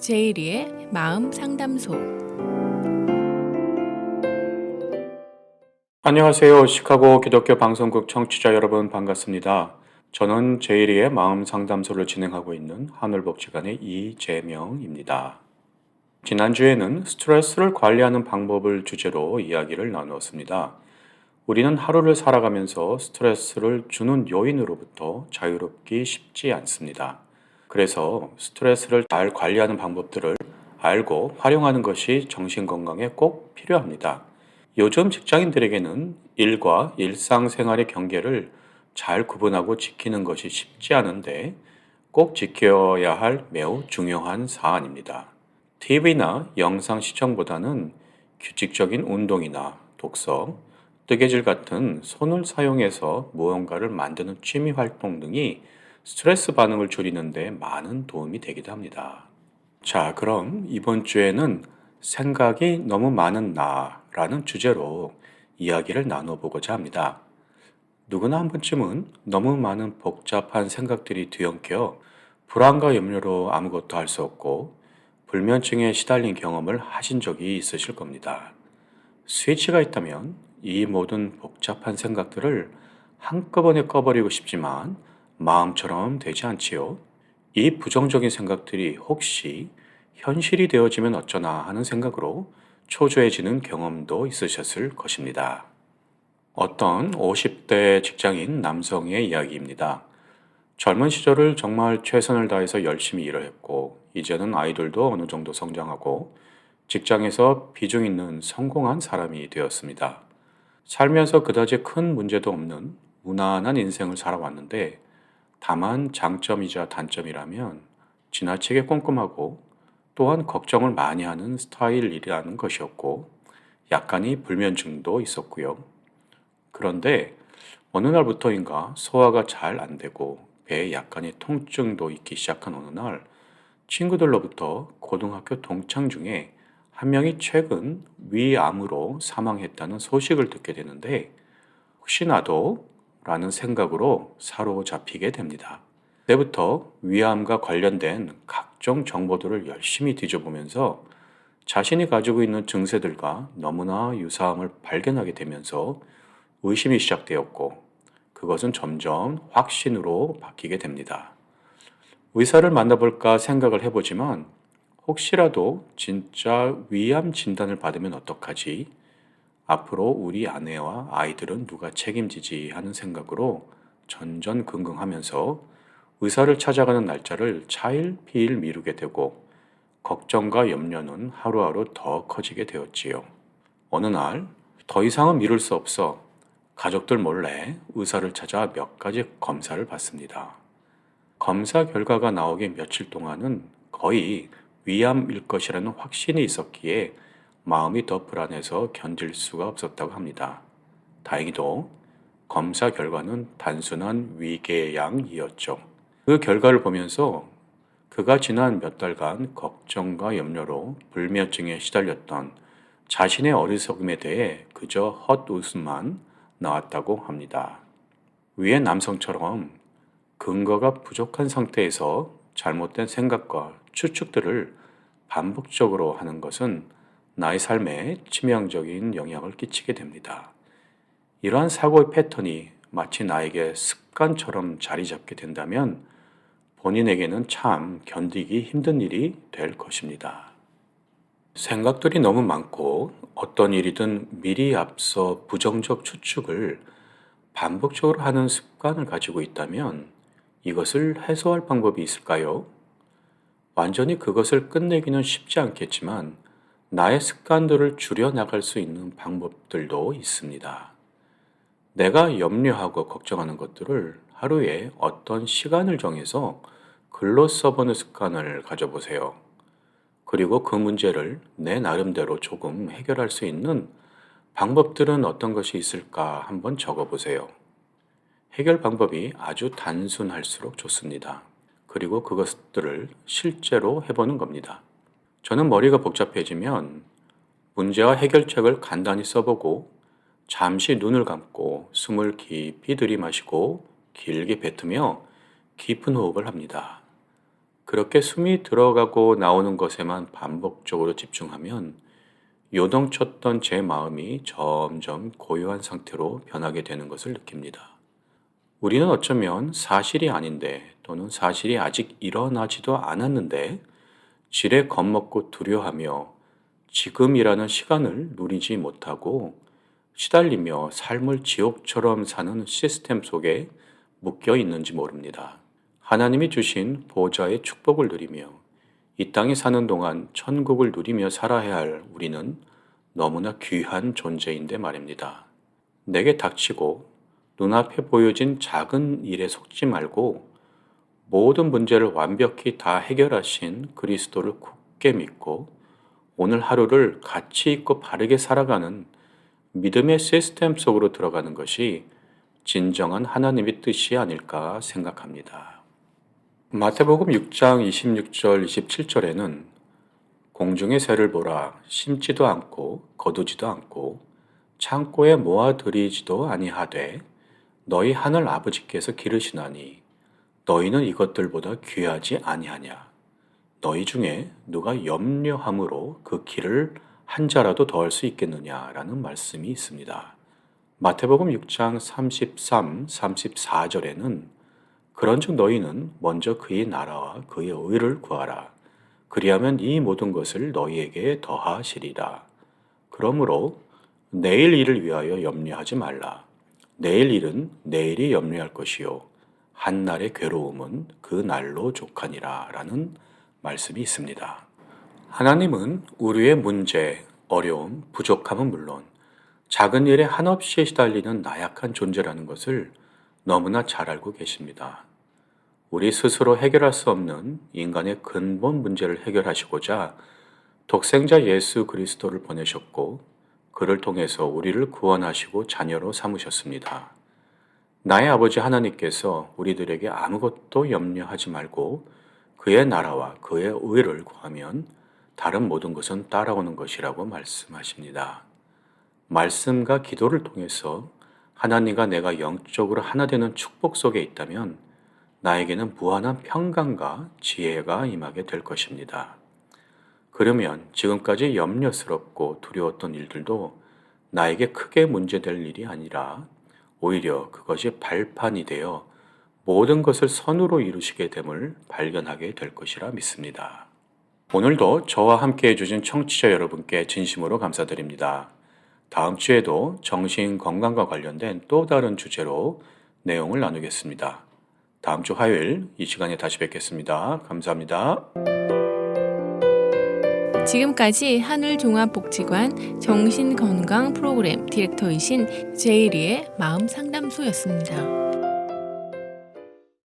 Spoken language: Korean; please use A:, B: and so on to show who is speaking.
A: 제이리의 마음 상담소.
B: 안녕하세요. 시카고 기독교 방송국 청취자 여러분 반갑습니다. 저는 제이리의 마음 상담소를 진행하고 있는 하늘복지관의 이재명입니다. 지난주에는 스트레스를 관리하는 방법을 주제로 이야기를 나누었습니다. 우리는 하루를 살아가면서 스트레스를 주는 요인으로부터 자유롭기 쉽지 않습니다. 그래서 스트레스를 잘 관리하는 방법들을 알고 활용하는 것이 정신 건강에 꼭 필요합니다. 요즘 직장인들에게는 일과 일상생활의 경계를 잘 구분하고 지키는 것이 쉽지 않은데 꼭 지켜야 할 매우 중요한 사안입니다. TV나 영상 시청보다는 규칙적인 운동이나 독서, 뜨개질 같은 손을 사용해서 무언가를 만드는 취미 활동 등이 스트레스 반응을 줄이는 데 많은 도움이 되기도 합니다. 자, 그럼 이번 주에는 생각이 너무 많은 나라는 주제로 이야기를 나눠보고자 합니다. 누구나 한 번쯤은 너무 많은 복잡한 생각들이 뒤엉켜 불안과 염려로 아무것도 할 수 없고 불면증에 시달린 경험을 하신 적이 있으실 겁니다. 스위치가 있다면 이 모든 복잡한 생각들을 한꺼번에 꺼버리고 싶지만 마음처럼 되지 않지요. 이 부정적인 생각들이 혹시 현실이 되어지면 어쩌나 하는 생각으로 초조해지는 경험도 있으셨을 것입니다. 어떤 50대 직장인 남성의 이야기입니다. 젊은 시절을 정말 최선을 다해서 열심히 일을 했고, 이제는 아이들도 어느 정도 성장하고, 직장에서 비중 있는 성공한 사람이 되었습니다. 살면서 그다지 큰 문제도 없는 무난한 인생을 살아왔는데, 다만 장점이자 단점이라면 지나치게 꼼꼼하고 또한 걱정을 많이 하는 스타일이라는 것이었고, 약간의 불면증도 있었고요. 그런데 어느 날부터인가 소화가 잘 안 되고 배에 약간의 통증도 있기 시작한 어느 날 친구들로부터 고등학교 동창 중에 한 명이 최근 위암으로 사망했다는 소식을 듣게 되는데 혹시 나도? 라는 생각으로 사로잡히게 됩니다. 그때부터 위암과 관련된 각종 정보들을 열심히 뒤져보면서 자신이 가지고 있는 증세들과 너무나 유사함을 발견하게 되면서 의심이 시작되었고 그것은 점점 확신으로 바뀌게 됩니다. 의사를 만나볼까 생각을 해보지만 혹시라도 진짜 위암 진단을 받으면 어떡하지? 앞으로 우리 아내와 아이들은 누가 책임지지 하는 생각으로 전전긍긍하면서 의사를 찾아가는 날짜를 차일피일 미루게 되고 걱정과 염려는 하루하루 더 커지게 되었지요. 어느 날 더 이상은 미룰 수 없어 가족들 몰래 의사를 찾아 몇 가지 검사를 받습니다. 검사 결과가 나오기 며칠 동안은 거의 위암일 것이라는 확신이 있었기에 마음이 더 불안해서 견딜 수가 없었다고 합니다. 다행히도 검사 결과는 단순한 위궤양이었죠. 그 결과를 보면서 그가 지난 몇 달간 걱정과 염려로 불면증에 시달렸던 자신의 어리석음에 대해 그저 헛웃음만 나왔다고 합니다. 위의 남성처럼 근거가 부족한 상태에서 잘못된 생각과 추측들을 반복적으로 하는 것은 나의 삶에 치명적인 영향을 끼치게 됩니다. 이러한 사고의 패턴이 마치 나에게 습관처럼 자리 잡게 된다면 본인에게는 참 견디기 힘든 일이 될 것입니다. 생각들이 너무 많고 어떤 일이든 미리 앞서 부정적 추측을 반복적으로 하는 습관을 가지고 있다면 이것을 해소할 방법이 있을까요? 완전히 그것을 끝내기는 쉽지 않겠지만 나의 습관들을 줄여나갈 수 있는 방법들도 있습니다. 내가 염려하고 걱정하는 것들을 하루에 어떤 시간을 정해서 글로 써보는 습관을 가져보세요. 그리고 그 문제를 내 나름대로 조금 해결할 수 있는 방법들은 어떤 것이 있을까 한번 적어보세요. 해결 방법이 아주 단순할수록 좋습니다. 그리고 그것들을 실제로 해보는 겁니다. 저는 머리가 복잡해지면 문제와 해결책을 간단히 써보고 잠시 눈을 감고 숨을 깊이 들이마시고 길게 뱉으며 깊은 호흡을 합니다. 그렇게 숨이 들어가고 나오는 것에만 반복적으로 집중하면 요동쳤던 제 마음이 점점 고요한 상태로 변하게 되는 것을 느낍니다. 우리는 어쩌면 사실이 아닌데 또는 사실이 아직 일어나지도 않았는데 지레 겁먹고 두려워하며 지금이라는 시간을 누리지 못하고 시달리며 삶을 지옥처럼 사는 시스템 속에 묶여 있는지 모릅니다. 하나님이 주신 보좌의 축복을 누리며 이 땅에 사는 동안 천국을 누리며 살아야 할 우리는 너무나 귀한 존재인데 말입니다. 내게 닥치고 눈앞에 보여진 작은 일에 속지 말고 모든 문제를 완벽히 다 해결하신 그리스도를 굳게 믿고 오늘 하루를 가치 있고 바르게 살아가는 믿음의 시스템 속으로 들어가는 것이 진정한 하나님의 뜻이 아닐까 생각합니다. 마태복음 6장 26절 27절에는 공중의 새를 보라 심지도 않고 거두지도 않고 창고에 모아들이지도 아니하되 너희 하늘 아버지께서 기르시나니 너희는 이것들보다 귀하지 아니하냐. 너희 중에 누가 염려함으로 그 길을 한 자라도 더할 수 있겠느냐라는 말씀이 있습니다. 마태복음 6장 33, 34절에는 그런즉 너희는 먼저 그의 나라와 그의 의를 구하라. 그리하면 이 모든 것을 너희에게 더하시리라. 그러므로 내일 일을 위하여 염려하지 말라. 내일 일은 내일이 염려할 것이요 한날의 괴로움은 그 날로 족하니라 라는 말씀이 있습니다. 하나님은 우리의 문제, 어려움, 부족함은 물론 작은 일에 한없이 시달리는 나약한 존재라는 것을 너무나 잘 알고 계십니다. 우리 스스로 해결할 수 없는 인간의 근본 문제를 해결하시고자 독생자 예수 그리스도를 보내셨고 그를 통해서 우리를 구원하시고 자녀로 삼으셨습니다. 나의 아버지 하나님께서 우리들에게 아무것도 염려하지 말고 그의 나라와 그의 의를 구하면 다른 모든 것은 따라오는 것이라고 말씀하십니다. 말씀과 기도를 통해서 하나님과 내가 영적으로 하나 되는 축복 속에 있다면 나에게는 무한한 평강과 지혜가 임하게 될 것입니다. 그러면 지금까지 염려스럽고 두려웠던 일들도 나에게 크게 문제될 일이 아니라 오히려 그것이 발판이 되어 모든 것을 선으로 이루시게 됨을 발견하게 될 것이라 믿습니다. 오늘도 저와 함께 해주신 청취자 여러분께 진심으로 감사드립니다. 다음 주에도 정신 건강과 관련된 또 다른 주제로 내용을 나누겠습니다. 다음 주 화요일 이 시간에 다시 뵙겠습니다. 감사합니다.
A: 지금까지 하늘종합복지관 정신건강 프로그램 디렉터이신 제이리의 마음상담소였습니다.